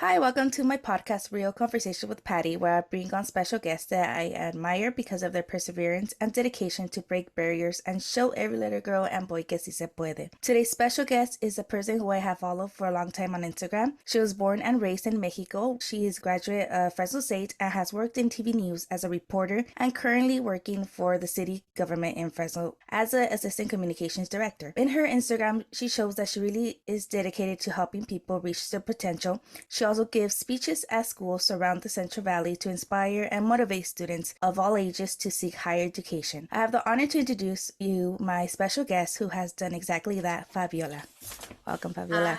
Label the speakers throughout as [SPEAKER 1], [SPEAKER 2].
[SPEAKER 1] Hi, welcome to my podcast, Real Conversation with Patty, where I bring on special guests that I admire because of their perseverance and dedication to break barriers and show every little girl and boy que si se puede. Today's special guest is a person who I have followed for a long time on Instagram. She was born and raised in Mexico. She is a graduate of Fresno State and has worked in TV news as a reporter and currently working for the city government in Fresno as an assistant communications director. In her Instagram, she shows that she really is dedicated to helping people reach their potential. She also gives speeches at schools around the Central Valley to inspire and motivate students of all ages to seek higher education. I have the honor to introduce you my special guest who has done exactly that, Fabiola. Welcome, Fabiola.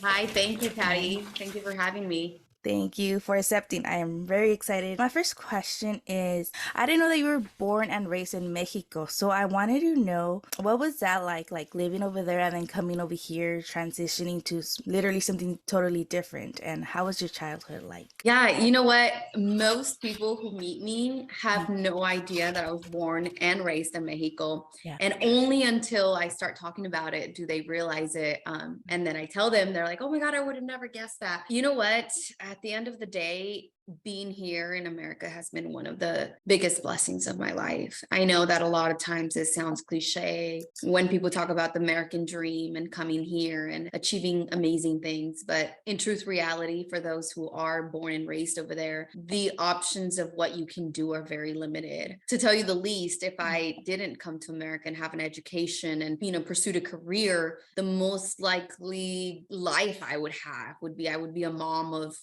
[SPEAKER 2] Hi. Hi, thank you,
[SPEAKER 1] Hi.
[SPEAKER 2] Patty. Thank you for having me.
[SPEAKER 1] Thank you for accepting. I am very excited. My first question is, I didn't know that you were born and raised in Mexico, so I wanted to know what was that like living over there and then coming over here, transitioning to literally something totally different, and how was your childhood like?
[SPEAKER 2] Yeah, you know what? Most people who meet me have no idea that I was born and raised in Mexico.
[SPEAKER 1] Yeah.
[SPEAKER 2] And only until I start talking about it do they realize it. And then I tell them, they're like, oh my God, I would have never guessed that. You know what? At the end of the day, being here in America has been one of the biggest blessings of my life. I know that a lot of times it sounds cliche when people talk about the American dream and coming here and achieving amazing things. But in truth, reality, for those who are born and raised over there, the options of what you can do are very limited. To tell you the least, if I didn't come to America and have an education and, pursued a career, the most likely life I would have would be I would be a mom of,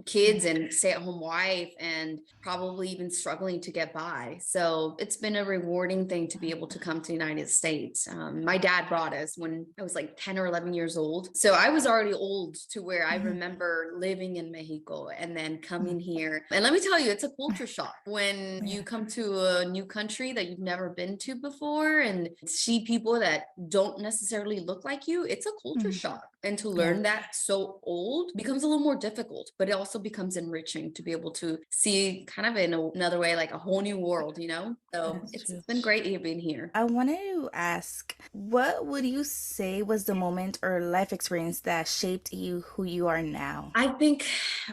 [SPEAKER 2] kids and stay-at-home wife and probably even struggling to get by. So it's been a rewarding thing to be able to come to the United States. My dad brought us when I was like 10 or 11 years old. So I was already old to where I remember living in Mexico and then coming here. And let me tell you, it's a culture shock when you come to a new country that you've never been to before and see people that don't necessarily look like you. It's a culture shock. And to learn that so old becomes a little more difficult, but it also becomes enriching to be able to see kind of in another way, like a whole new world, So
[SPEAKER 1] That's
[SPEAKER 2] it's
[SPEAKER 1] true.
[SPEAKER 2] been great being here.
[SPEAKER 1] I wanted to ask, what would you say was the moment or life experience that shaped you who you are now?
[SPEAKER 2] I think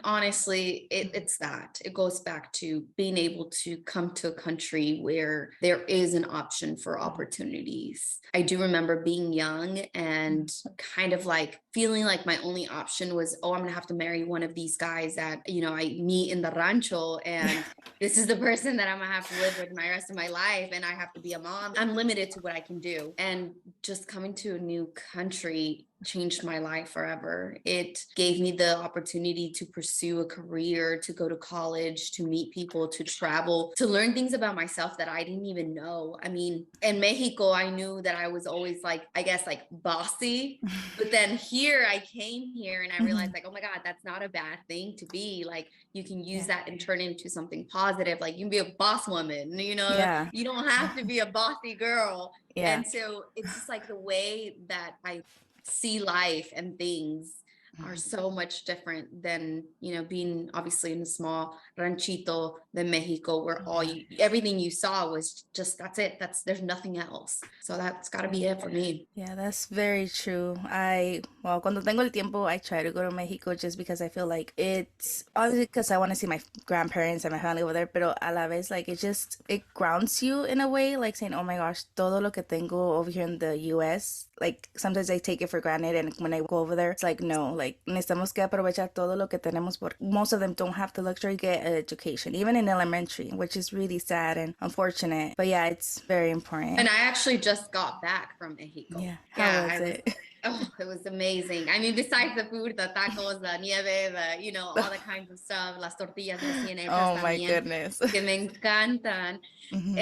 [SPEAKER 2] honestly, it's that it goes back to being able to come to a country where there is an option for opportunities. I do remember being young and kind of like feeling like my only option was, oh, I'm gonna have to marry one of these guys that, I meet in the rancho. And this is the person that I'm gonna have to live with my rest of my life. And I have to be a mom. I'm limited to what I can do. And just coming to a new country changed my life forever. It gave me the opportunity to pursue a career, to go to college, to meet people, to travel, to learn things about myself that I didn't even know. I mean, in Mexico, I knew that I was always like, I guess, like bossy. But then here, I came here and I realized, like, oh my God, that's not a bad thing to be. Like, you can use that and turn it into something positive. Like, you can be a boss woman,
[SPEAKER 1] Yeah.
[SPEAKER 2] you don't have to be a bossy girl.
[SPEAKER 1] Yeah.
[SPEAKER 2] And so it's just like the way that I see life and things are so much different than being obviously in a small ranchito de Mexico where everything you saw was just that's it, there's nothing else, so that's got to be it for me.
[SPEAKER 1] Yeah, that's very true. Well, cuando tengo el tiempo, I try to go to Mexico just because I feel like it's obviously because I want to see my grandparents and my family over there, pero a la vez, like, it grounds you in a way, like saying, oh my gosh, todo lo que tengo over here in the US, like, sometimes I take it for granted, and when I go over there, it's like, no, like, necesitamos que aprovechar todo lo que tenemos, porque most of them don't have the luxury to get an education, even in elementary, which is really sad and unfortunate, but yeah, it's very important.
[SPEAKER 2] And I actually just got back from Mexico.
[SPEAKER 1] Yeah, how
[SPEAKER 2] Yeah,
[SPEAKER 1] was
[SPEAKER 2] I was.
[SPEAKER 1] it?
[SPEAKER 2] Oh, it was amazing. I mean, besides the food, the tacos, the nieve, all the kinds of stuff, las tortillas recién hechas
[SPEAKER 1] Oh my
[SPEAKER 2] también,
[SPEAKER 1] goodness.
[SPEAKER 2] que me encantan.
[SPEAKER 1] Mhm.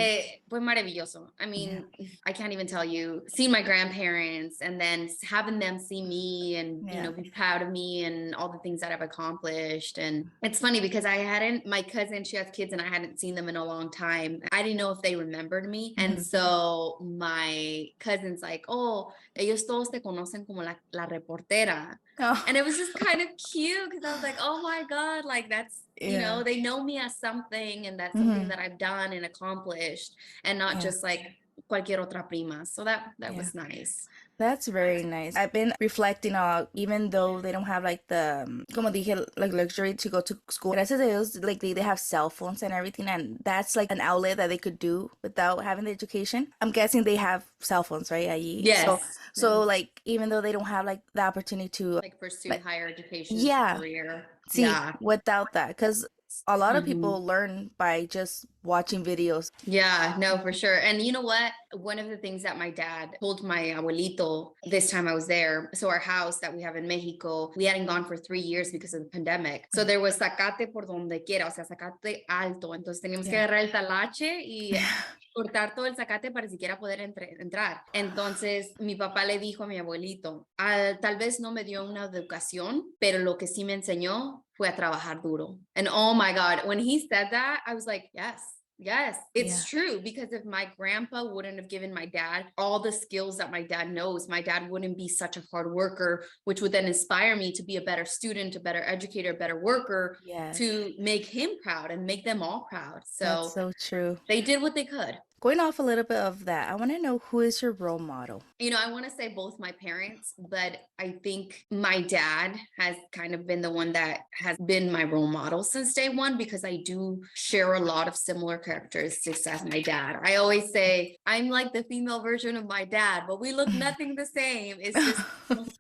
[SPEAKER 2] Fue maravilloso. I
[SPEAKER 1] Yeah.
[SPEAKER 2] mean, I can't even tell you, seeing my grandparents and then having them see me and,
[SPEAKER 1] Yeah.
[SPEAKER 2] be proud of me and all the things that I've accomplished. And it's funny because my cousin, she has kids and I hadn't seen them in a long time. I didn't know if they remembered me. And
[SPEAKER 1] Mhm.
[SPEAKER 2] so my cousin's like, oh, ellos todos te conocen como la reportera.
[SPEAKER 1] Oh,
[SPEAKER 2] And it was just kind of cute because I was like, oh my God, like that's,
[SPEAKER 1] yeah.
[SPEAKER 2] they know me as something and that's something
[SPEAKER 1] Mhm.
[SPEAKER 2] that I've done and accomplished and not
[SPEAKER 1] Yeah.
[SPEAKER 2] just like cualquier otra prima. So that
[SPEAKER 1] Yeah.
[SPEAKER 2] was nice.
[SPEAKER 1] That's very nice. I've been reflecting on, even though they don't have like the, como dije, like luxury to go to school. Gracias a Dios, like they have cell phones and everything, and that's like an outlet that they could do without having the education. I'm guessing they have cell phones, right? Allí. So,
[SPEAKER 2] Yes.
[SPEAKER 1] so
[SPEAKER 2] Yes.
[SPEAKER 1] like even though they don't have like the opportunity to,
[SPEAKER 2] Like pursue
[SPEAKER 1] like,
[SPEAKER 2] higher education as a
[SPEAKER 1] yeah,
[SPEAKER 2] career.
[SPEAKER 1] see,
[SPEAKER 2] Yeah.
[SPEAKER 1] without that, because a lot of
[SPEAKER 2] Mhm.
[SPEAKER 1] people learn by just watching videos.
[SPEAKER 2] Yeah, no, for sure. And you know what? One of the things that my dad told my abuelito this time I was there. So our house that we have in Mexico, we hadn't gone for 3 years because of the pandemic. So there was zacate por donde quiera, o sea, zacate alto. Entonces teníamos que
[SPEAKER 1] Yeah.
[SPEAKER 2] agarrar el talache y cortar todo el zacate para siquiera poder entrar. Entonces mi papá le dijo a mi abuelito, tal vez no me dio una educación, pero lo que sí me enseñó fue a trabajar duro. And oh my God, when he said that, I was like, yes. Yes, it's
[SPEAKER 1] Yeah.
[SPEAKER 2] true. Because if my grandpa wouldn't have given my dad all the skills that my dad knows, my dad wouldn't be such a hard worker, which would then inspire me to be a better student, a better educator, a better worker,
[SPEAKER 1] Yes.
[SPEAKER 2] to make him proud and make them all proud.
[SPEAKER 1] That's
[SPEAKER 2] So
[SPEAKER 1] so true.
[SPEAKER 2] they did what they could.
[SPEAKER 1] Going off a little bit of that, I want to know, who is your role model?
[SPEAKER 2] You know, I want to say both my parents, but I think my dad has kind of been the one that has been my role model since day one, because I do share a lot of similar characteristics as my dad. I always say I'm like the female version of my dad, but we look nothing the same. It's just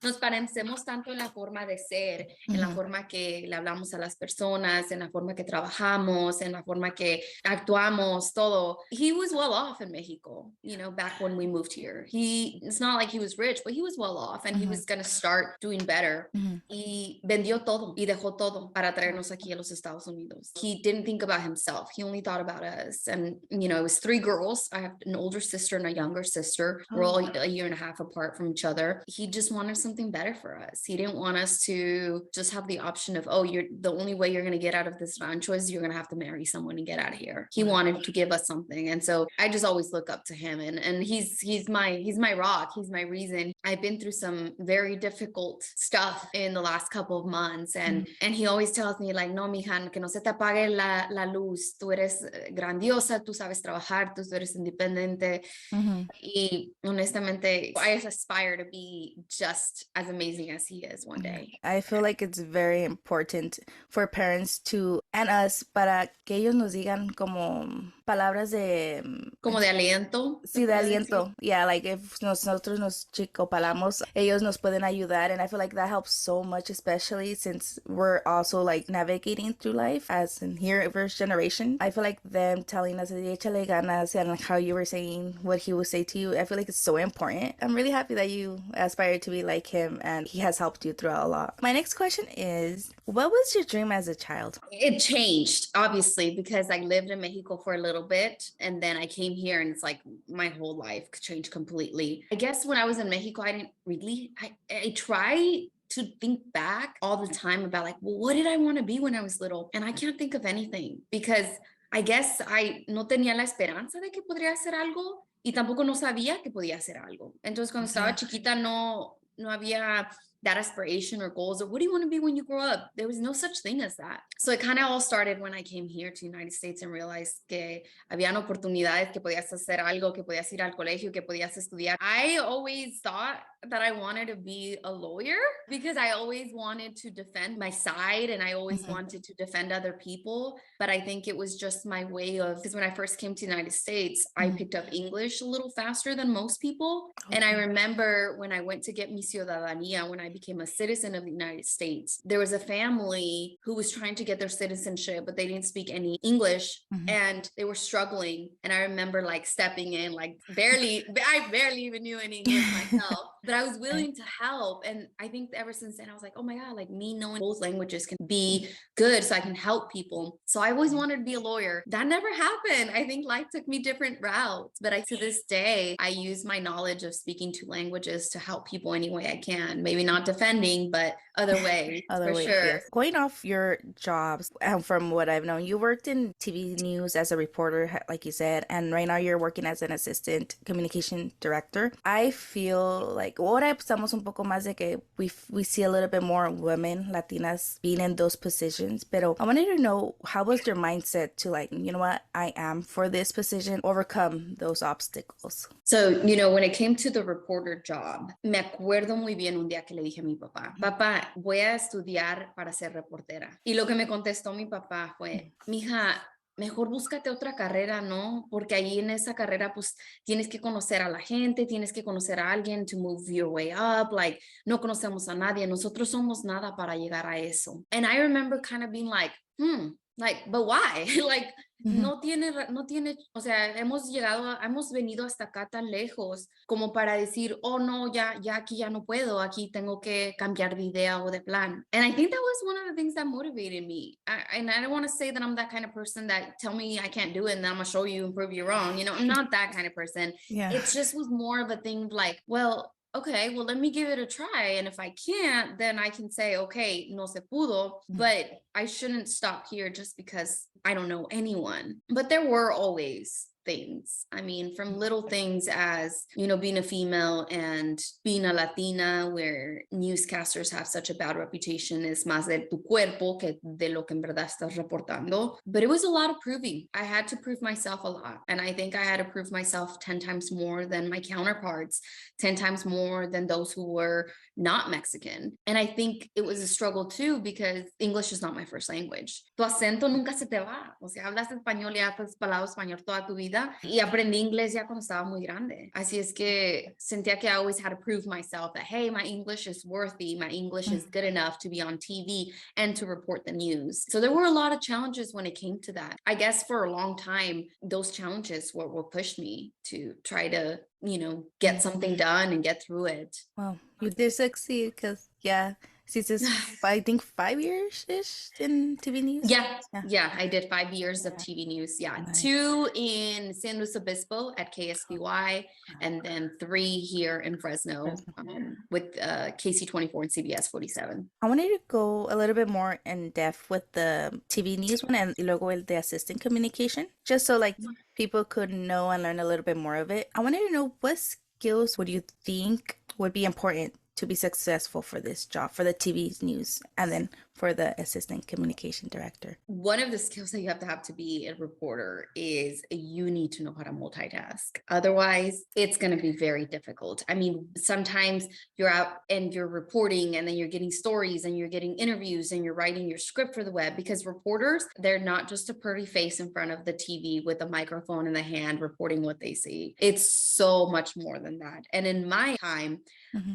[SPEAKER 2] nos parecemos tanto en la forma de ser, en la
[SPEAKER 1] Mhm.
[SPEAKER 2] forma que le hablamos a las personas, en la forma que trabajamos, en la forma que actuamos, todo. He was well off in Mexico, you know, back when we moved here. It's not like he was rich, but he was well off, and he was going to start doing better.
[SPEAKER 1] Mhm.
[SPEAKER 2] Y vendió todo y dejó todo para traernos aquí a los Estados Unidos. He didn't think about himself. He only thought about us. And, you know, it was 3 girls. I have an older sister and a younger sister. We're all a year and a half apart from each other. He just wanted something better for us. He didn't want us to just have the option of, oh, you're the only way you're going to get out of this rancho is you're going to have to marry someone and get out of here. He wanted to give us something. And so I just always look up to him, and he's my rock. He's my reason. I've been through some very difficult stuff in the last couple of months, and he always tells me like, no, mija, que no se te apague la luz. Tú eres grandiosa, tú sabes trabajar, tú eres independiente.
[SPEAKER 1] Mhm.
[SPEAKER 2] Y honestamente, I aspire to be just as amazing as he is one day.
[SPEAKER 1] I feel like it's very important for parents to, and us, para que ellos nos digan como palabras de,
[SPEAKER 2] Como de aliento.
[SPEAKER 1] sí, de aliento. Yeah, like if nosotros nos chicopalamos, ellos nos pueden ayudar. And I feel like that helps so much, especially since we're also like navigating through life as in here, first generation. I feel like them telling us, échale ganas, and like how you were saying what he would say to you, I feel like it's so important. I'm really happy that you aspire to be like him, and he has helped you throughout a lot. My next question is, what was your dream as a child?
[SPEAKER 2] It changed, obviously, because I lived in Mexico for a little bit, and then I came here, and it's like my whole life changed completely. I guess when I was in Mexico, I didn't really, I try to think back all the time about like, well, what did I want to be when I was little? And I can't think of anything, because I guess I no tenía la esperanza de que podría hacer algo, y tampoco no sabía que podía hacer algo. Entonces cuando estaba chiquita no había that aspiration or goals or what do you want to be when you grow up? There was no such thing as that. So it kind of all started when I came here to the United States and realized que habían oportunidades, que podías hacer algo, que podías ir al colegio, que podías estudiar. I always thought that I wanted to be a lawyer because I always wanted to defend my side, and I always wanted to defend other people. But I think it was just my way of, because when I first came to the United States, I picked up English a little faster than most people. And I remember when I went to get mi ciudadanía, when I became a citizen of the United States, there was a family who was trying to get their citizenship, but they didn't speak any English, and they were struggling. And I remember like stepping in, like I barely even knew any English myself, but I was willing to help. And I think ever since then, I was like, oh my God, like me knowing both languages can be good so I can help people. So I always wanted to be a lawyer. That never happened. I think life took me different routes, but to this day, I use my knowledge of speaking 2 languages to help people any way I can. Maybe not defending, but other ways
[SPEAKER 1] Other
[SPEAKER 2] for
[SPEAKER 1] ways,
[SPEAKER 2] sure.
[SPEAKER 1] yes. Going off your jobs, from what I've known, you worked in TV news as a reporter, like you said, and right now you're working as an assistant communication director. I feel like ahora estamos un poco más de que we see a little bit more women, Latinas, being in those positions. Pero I wanted to know, how was your mindset to, like, you know what, I am for this position, overcome those obstacles?
[SPEAKER 2] So, when it came to the reporter job, me acuerdo muy bien un día que le dije a mi papá, papá, voy a estudiar para ser reportera. Y lo que me contestó mi papá fue, mija, mejor búscate otra carrera, ¿no? Porque ahí en esa carrera, pues, tienes que conocer a la gente, tienes que conocer a alguien to move your way up, like, no conocemos a nadie, nosotros somos nada para llegar a eso. And I remember kind of being like, but why? Like,
[SPEAKER 1] Mhm.
[SPEAKER 2] no tiene, o sea, hemos venido hasta acá tan lejos como para decir, oh no, ya aquí ya no puedo, aquí tengo que cambiar de idea o de plan. And I think that was one of the things that motivated me. And I don't want to say that I'm that kind of person that tell me I can't do it and I'm gonna show you and prove you wrong. I'm not that kind of person.
[SPEAKER 1] Yeah.
[SPEAKER 2] It just was more of a thing like, well, okay, well, let me give it a try. And if I can't, then I can say, okay, no se pudo, but I shouldn't stop here just because I don't know anyone. But there were always things. I mean, from little things as, being a female and being a Latina, where newscasters have such a bad reputation, es más de tu cuerpo que de lo que en verdad estás reportando. But it was a lot of proving. I had to prove myself a lot. And I think I had to prove myself 10 times more than my counterparts, 10 times more than those who were not Mexican. And I think it was a struggle too, because English is not my first language. Tu acento nunca se te va. O sea, hablas español y has hablado español toda tu vida. Y aprendí inglés ya cuando estaba muy grande. Así es que sentía que I always had to prove myself that, hey, my English is worthy. My English is good enough to be on TV and to report the news. So there were a lot of challenges when it came to that. I guess for a long time, those challenges were pushed me to try to, get something done and get through it.
[SPEAKER 1] Well, you did succeed because, yeah, since it's, I think, 5 years-ish in TV news.
[SPEAKER 2] Yeah, I did 5 years of
[SPEAKER 1] Yeah.
[SPEAKER 2] TV news. Yeah,
[SPEAKER 1] Nice.
[SPEAKER 2] 2 in San Luis Obispo at KSBY, and then 3 here in Fresno with KC24 and CBS 47.
[SPEAKER 1] I wanted to go a little bit more in depth with the TV news one and luego el de assistant communication, just so like people could know and learn a little bit more of it. I wanted to know, what skills would you think would be important to be successful for this job, for the TV news, and then for the assistant communication director?
[SPEAKER 2] One of the skills that you have to be a reporter is you need to know how to multitask. Otherwise, it's going to be very difficult. I mean, sometimes you're out and you're reporting and then you're getting stories and you're getting interviews and you're writing your script for the web, because reporters, they're not just a pretty face in front of the TV with a microphone in the hand reporting what they see. It's so much more than that. And in my time,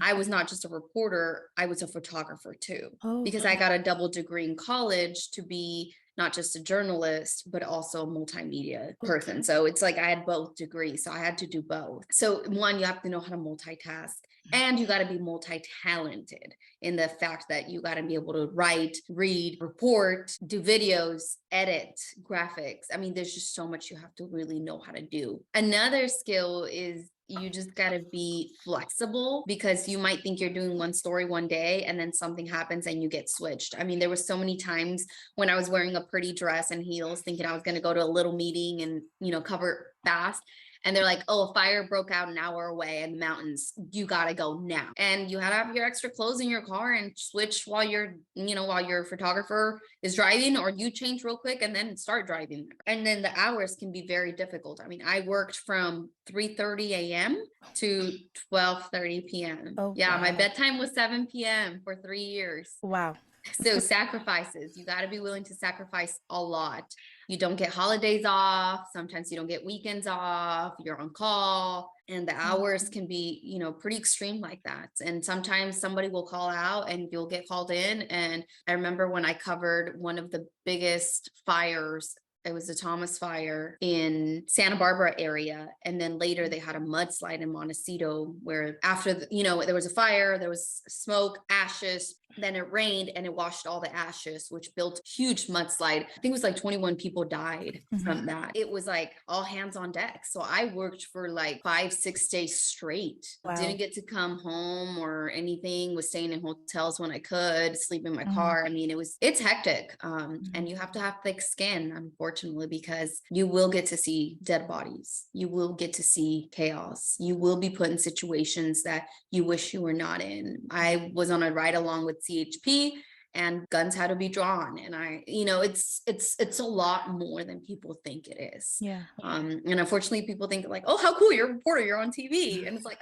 [SPEAKER 2] I was not just a reporter, I was a photographer too, because I got a double degree in college to be not just a journalist, but also a multimedia person. So it's like I had both degrees. So I had to do both. So one, you have to know how to multitask, and you got to be multi-talented in the fact that you got to be able to write, read, report, do videos, edit, graphics. I mean, there's just so much you have to really know how to do. Another skill is you just got to be flexible, because you might think you're doing one story one day and then something happens and you get switched. I mean, there was so many times when I was wearing a pretty dress and heels thinking I was going to go to a little meeting and, cover fast. And they're like, oh, a fire broke out an hour away in the mountains. You got to go now. And you had to have your extra clothes in your car and switch while while your photographer is driving, or you change real quick and then start driving. And then the hours can be very difficult. I mean, I worked from 3:30 a.m. to 12:30 p.m.
[SPEAKER 1] Oh,
[SPEAKER 2] yeah,
[SPEAKER 1] wow.
[SPEAKER 2] my bedtime was 7 p.m. for 3 years.
[SPEAKER 1] Wow.
[SPEAKER 2] So sacrifices, you got to be willing to sacrifice a lot. You don't get holidays off. Sometimes you don't get weekends off. You're on call, and the hours can be, pretty extreme like that. And sometimes somebody will call out and you'll get called in. And I remember when I covered one of the biggest fires It was the Thomas fire in Santa Barbara area. And then later they had a mudslide in Montecito where after, there was a fire, there was smoke, ashes, then it rained and it washed all the ashes, which built huge mudslide. I think it was like 21 people died from that. It was like all hands on deck. So I worked for like 5-6 days straight.
[SPEAKER 1] Wow.
[SPEAKER 2] Didn't get to come home or anything, was staying in hotels when I could, sleep in my car. I mean, it's hectic. And you have to have thick skin, unfortunately, because you will get to see dead bodies. You will get to see chaos. You will be put in situations that you wish you were not in. I was on a ride along with CHP and guns had to be drawn. And it's a lot more than people think it is.
[SPEAKER 1] Yeah.
[SPEAKER 2] And unfortunately people think like, oh, how cool, you're a reporter, you're on TV. And it's like,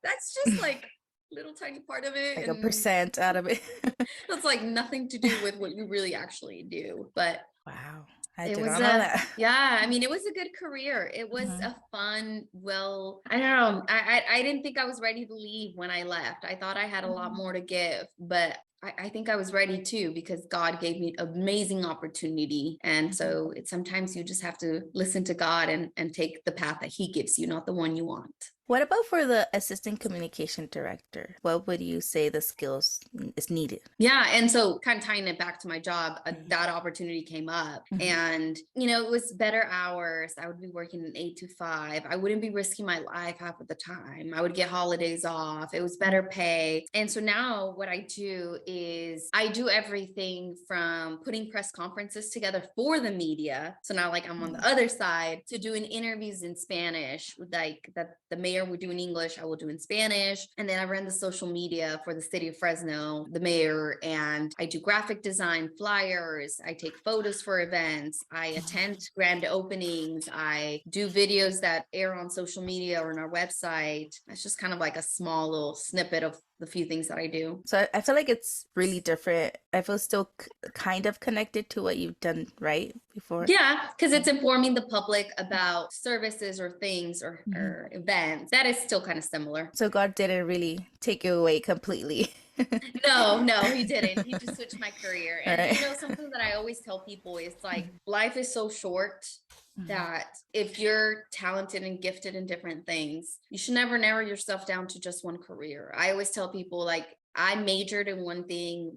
[SPEAKER 2] that's just like little tiny part of it.
[SPEAKER 1] Like
[SPEAKER 2] and
[SPEAKER 1] a percent out of it.
[SPEAKER 2] It's like nothing to do with what you really actually do. But
[SPEAKER 1] Wow. I
[SPEAKER 2] it
[SPEAKER 1] did
[SPEAKER 2] was
[SPEAKER 1] not know that.
[SPEAKER 2] yeah, I mean, it was a good career. It was a fun, I don't know. I didn't think I was ready to leave when I left. I thought I had a lot more to give, but I think I was ready too, because God gave me an amazing opportunity. And so sometimes you just have to listen to God and take the path that he gives you, not the one you want.
[SPEAKER 1] What about for the assistant communication director? What would you say the skills is needed?
[SPEAKER 2] Yeah. And so kind of tying it back to my job, that opportunity came up and, it was better hours. I would be working an 8 to 5. I wouldn't be risking my life half of the time. I would get holidays off. It was better pay. And so now what I do is I do everything from putting press conferences together for the media. So now like I'm on the other side to doing interviews in Spanish, like that the mayor would do in English, I will do in Spanish. And then I run the social media for the city of Fresno, the mayor, and I do graphic design, flyers. I take photos for events. I attend grand openings. I do videos that air on social media or on our website. It's just kind of like a small little snippet of the few things that I do.
[SPEAKER 1] So I feel like it's really different. I feel still kind of connected to what you've done right before.
[SPEAKER 2] Yeah, because it's informing the public about services or things or events. That is still kind of similar.
[SPEAKER 1] So God didn't really take you away completely.
[SPEAKER 2] No, he didn't. He just switched my career. And something that I always tell people is like, life is so short that if you're talented and gifted in different things, you should never narrow yourself down to just one career. I always tell people like, I majored in one thing,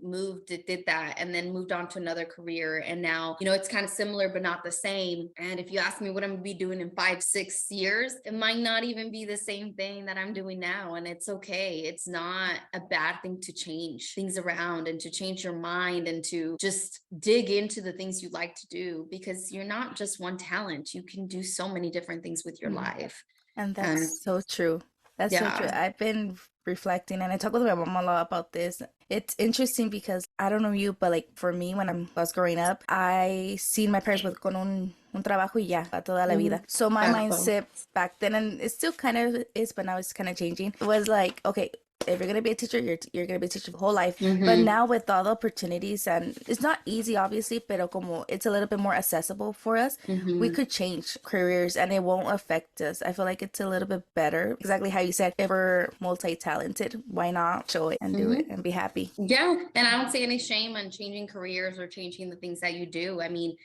[SPEAKER 2] did that, and then moved on to another career. And now, it's kind of similar, but not the same. And if you ask me what I'm gonna be doing in 5-6 years, it might not even be the same thing that I'm doing now. And it's okay. It's not a bad thing to change things around and to change your mind and to just dig into the things you like to do, because you're not just one talent. You can do so many different things with your life.
[SPEAKER 1] And that's so true. That's so true. I've been reflecting and I talk with my mom a lot about this. It's interesting because I don't know you, but like for me, when I was growing up, I seen my parents with con un trabajo y ya, toda la vida. So my mindset back then, and it still kind of is, but now it's kind of changing. It was like, okay, if you're gonna be a teacher, you're gonna be a teacher the whole life. But now with all the opportunities, and it's not easy, obviously, pero como it's a little bit more accessible for us, we could change careers and it won't affect us. I feel like it's a little bit better. Exactly how you said, if we're multi-talented, why not show it and do it and be happy?
[SPEAKER 2] Yeah, and I don't see any shame on changing careers or changing the things that you do. I mean,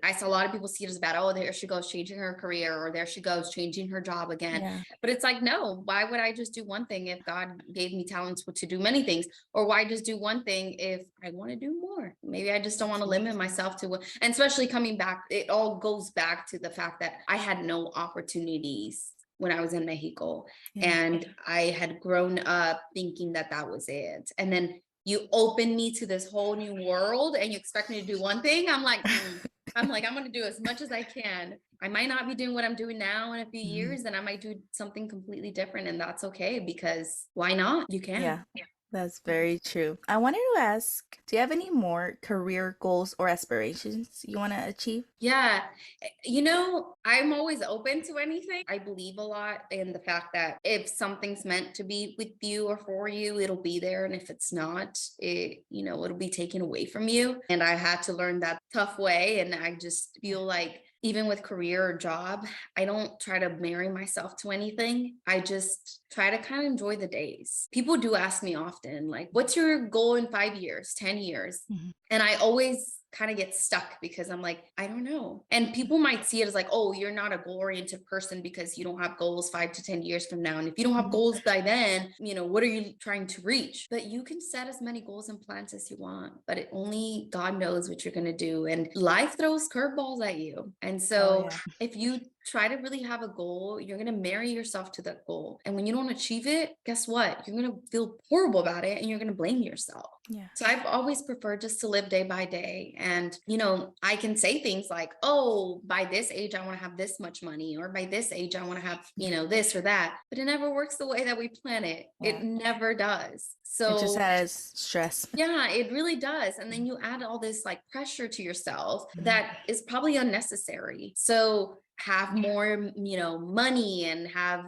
[SPEAKER 2] I saw a lot of people see it as bad. Oh, there she goes changing her career, or there she goes changing her job again. Yeah. But it's like, no, why would I just do one thing if God gave me talents to do many things? Or why just do one thing if I want to do more? Maybe I just don't want to limit myself to what, and especially coming back, it all goes back to the fact that I had no opportunities when I was in Mexico. And I had grown up thinking that that was it. And then you open me to this whole new world and you expect me to do one thing. I'm like, I'm going to do as much as I can. I might not be doing what I'm doing now in a few years, and I might do something completely different. And that's okay, because why not? You can.
[SPEAKER 1] Yeah. That's very true. I wanted to ask, do you have any more career goals or aspirations you want to achieve?
[SPEAKER 2] Yeah. I'm always open to anything. I believe a lot in the fact that if something's meant to be with you or for you, it'll be there. And if it's not, it'll be taken away from you. And I had to learn that tough way. And I just feel like even with career or job, I don't try to marry myself to anything. I just try to kind of enjoy the days. People do ask me often, like, what's your goal in 5 years, 10 years? And I always kind of get stuck because I'm like, I don't know. And people might see it as like, oh, you're not a goal oriented person because you don't have goals 5 to 10 years from now. And if you don't have goals by then, what are you trying to reach? But you can set as many goals and plans as you want, but only God knows what you're going to do. And life throws curveballs at you. And so if you try to really have a goal, you're going to marry yourself to that goal. And when you don't achieve it, guess what? You're going to feel horrible about it and you're going to blame yourself.
[SPEAKER 1] Yeah.
[SPEAKER 2] So I've always preferred just to live day by day. And, I can say things like, oh, by this age, I want to have this much money, or by this age, I want to have, this or that. But it never works the way that we plan it.
[SPEAKER 1] Yeah.
[SPEAKER 2] It never does. So
[SPEAKER 1] it just has stress.
[SPEAKER 2] Yeah, it really does. And then you add all this like pressure to yourself that is probably unnecessary. So have more, money, and have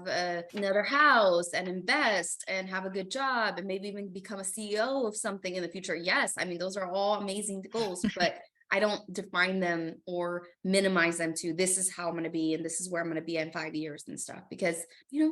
[SPEAKER 2] another house, and invest, and have a good job, and maybe even become a CEO of something in the future. Yes, I mean, those are all amazing goals, but I don't define them or minimize them to this is how I'm going to be, and this is where I'm going to be in 5 years and stuff, because,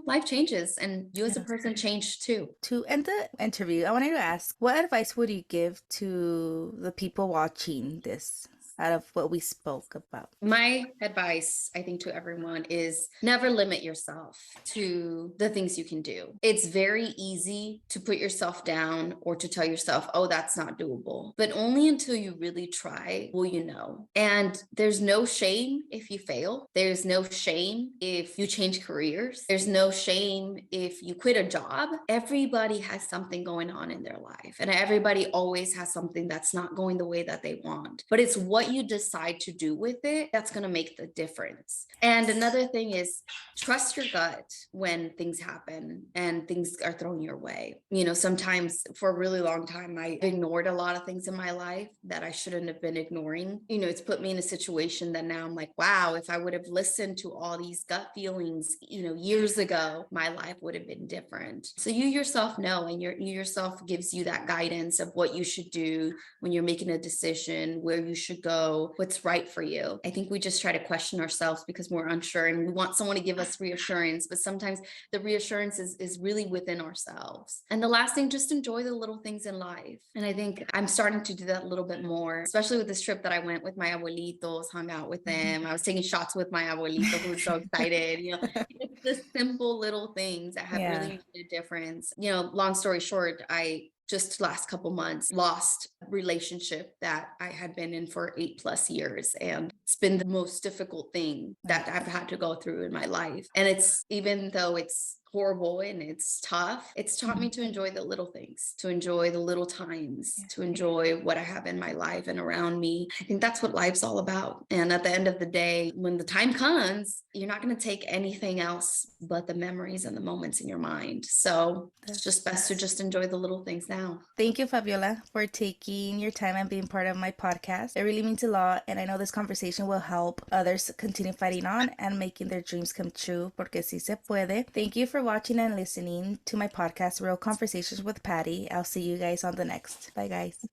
[SPEAKER 2] life changes and you as a person change too.
[SPEAKER 1] To end the interview, I wanted to ask, what advice would you give to the people watching this out of what we spoke about?
[SPEAKER 2] My advice, I think, to everyone is never limit yourself to the things you can do. It's very easy to put yourself down or to tell yourself, oh, that's not doable. But only until you really try will you know. And there's no shame if you fail. There's no shame if you change careers. There's no shame if you quit a job. Everybody has something going on in their life. And everybody always has something that's not going the way that they want. But it's what you decide to do with it that's going to make the difference. And another thing is trust your gut when things happen and things are thrown your way. Sometimes for a really long time, I ignored a lot of things in my life that I shouldn't have been ignoring. It's put me in a situation that now I'm like, wow, if I would have listened to all these gut feelings, years ago, my life would have been different. So you yourself know, and you yourself gives you that guidance of what you should do when you're making a decision, where you should go, what's right for you. I think we just try to question ourselves because we're unsure and we want someone to give us reassurance, but sometimes the reassurance is really within ourselves. And the last thing, just enjoy the little things in life. And I think I'm starting to do that a little bit more, especially with this trip that I went with my abuelitos, hung out with them. I was taking shots with my abuelito who was so excited. It's the simple little things that have really made a difference. Long story short, I just last couple months lost a relationship that I had been in for 8+ years. And it's been the most difficult thing that I've had to go through in my life. And it's, even though it's horrible and it's tough, it's taught me to enjoy the little things, to enjoy the little times, to enjoy what I have in my life and around me. I think that's what life's all about. And at the end of the day, when the time comes, you're not going to take anything else but the memories and the moments in your mind. So it's just best to just enjoy the little things now.
[SPEAKER 1] Thank you, Fabiola, for taking your time and being part of my podcast. It really means a lot. And I know this conversation will help others continue fighting on and making their dreams come true, porque si se puede. Thank you for watching and listening to my podcast, Real Conversations with Patty. I'll see you guys on the next. Bye, guys.